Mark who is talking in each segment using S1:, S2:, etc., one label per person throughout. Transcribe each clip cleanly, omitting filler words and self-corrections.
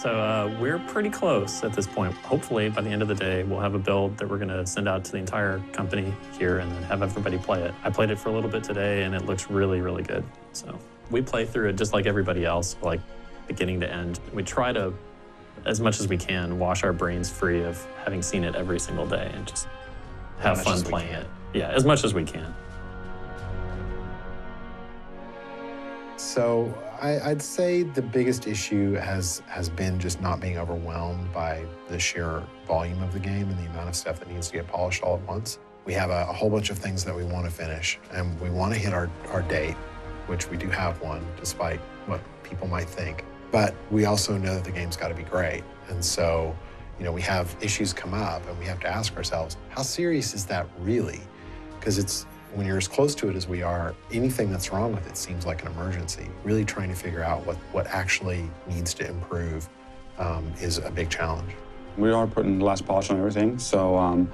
S1: So we're pretty close at this point. Hopefully, by the end of the day, we'll have a build that we're going to send out to the entire company here and then have everybody play it. I played it for a little bit today, and it looks really, really good. So we play through it just like everybody else, like beginning to end. We try to, as much as we can, wash our brains free of having seen it every single day and just have fun playing it. Yeah, as much as we can.
S2: So I'd say the biggest issue has been just not being overwhelmed by the sheer volume of the game and the amount of stuff that needs to get polished all at once. We have a whole bunch of things that we want to finish, and we want to hit our date, which we do have one, despite what people might think. But we also know that the game's got to be great. And so, you know, we have issues come up, and we have to ask ourselves, how serious is that really? Because when you're as close to it as we are, anything that's wrong with it seems like an emergency. Really trying to figure out what actually needs to improve is a big challenge.
S3: We are putting the last polish on everything, so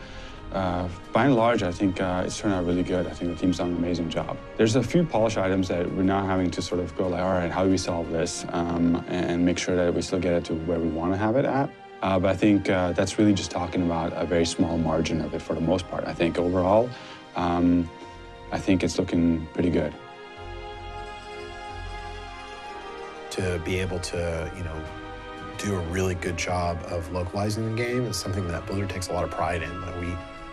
S3: by and large, I think it's turned out really good. I think the team's done an amazing job. There's a few polish items that we're now having to sort of go like, all right, how do we solve this? And make sure that we still get it to where we want to have it at. But I think that's really just talking about a very small margin of it for the most part. I think overall, I think it's looking pretty good.
S2: To be able to, you know, do a really good job of localizing the game is something that Blizzard takes a lot of pride in. That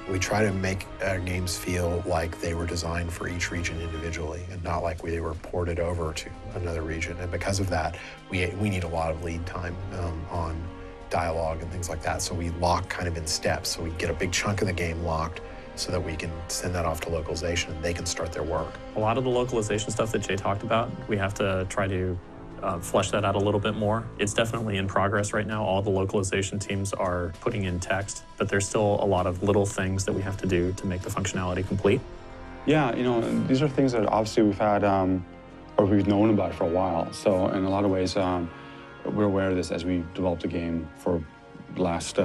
S2: we try to make our games feel like they were designed for each region individually and not like they were ported over to another region. And because of that, we need a lot of lead time on dialogue and things like that. So we lock kind of in steps. So we get a big chunk of the game locked so that we can send that off to localization and they can start their work.
S1: A lot of the localization stuff that Jay talked about, we have to try to flesh that out a little bit more. It's definitely in progress right now. All the localization teams are putting in text, but there's still a lot of little things that we have to do to make the functionality complete.
S3: Yeah, you know, these are things that obviously we've had, or we've known about for a while. So in a lot of ways, we're aware of this as we developed the game for the last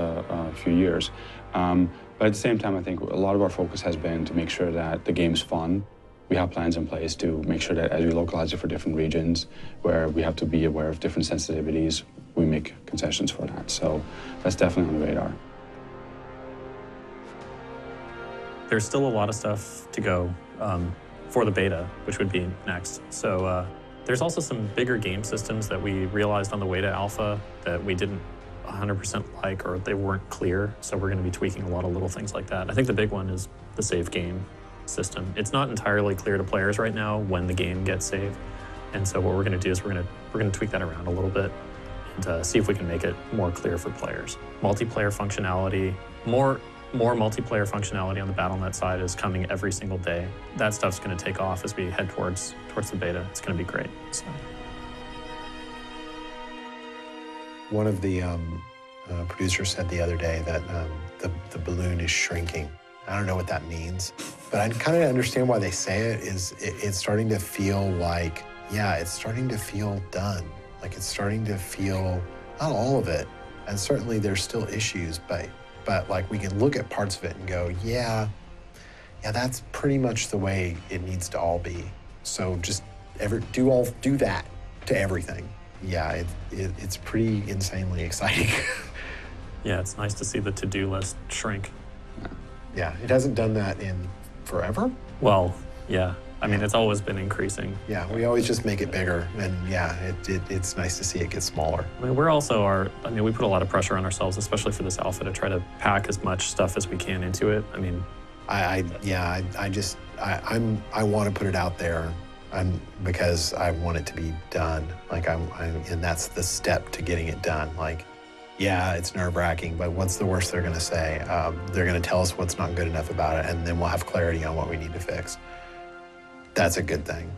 S3: few years. But at the same time, I think a lot of our focus has been to make sure that the game's fun. We have plans in place to make sure that as we localize it for different regions, where we have to be aware of different sensitivities, we make concessions for that. So that's definitely on the radar.
S1: There's still a lot of stuff to go for the beta, which would be next. So there's also some bigger game systems that we realized on the way to alpha that we didn't 100% like, or they weren't clear. So we're going to be tweaking a lot of little things like that. I think the big one is the save game system. It's not entirely clear to players right now when the game gets saved. And so what we're going to do is we're going to tweak that around a little bit and see if we can make it more clear for players. Multiplayer functionality, more multiplayer functionality on the Battle.net side is coming every single day. That stuff's going to take off as we head towards the beta. It's going to be great. So.
S2: One of the producers said the other day that the balloon is shrinking. I don't know what that means, but I kind of understand why they say it. It's starting to feel like, yeah, it's starting to feel done. Like it's starting to feel, not all of it, and certainly there's still issues, but like we can look at parts of it and go, yeah, that's pretty much the way it needs to all be. So just do that to everything. Yeah, it's pretty insanely exciting.
S1: Yeah, it's nice to see the to-do list shrink.
S2: Yeah, it hasn't done that in forever.
S1: Well, yeah. I mean, it's always been increasing.
S2: Yeah, we always just make it bigger, and yeah, it's nice to see it get smaller.
S1: I mean, we put a lot of pressure on ourselves, especially for this alpha, to try to pack as much stuff as we can into it. I mean,
S2: I want to put it out there. Because I want it to be done. And that's the step to getting it done. Like, yeah, it's nerve-wracking, but what's the worst they're going to say? They're going to tell us what's not good enough about it, and then we'll have clarity on what we need to fix. That's a good thing.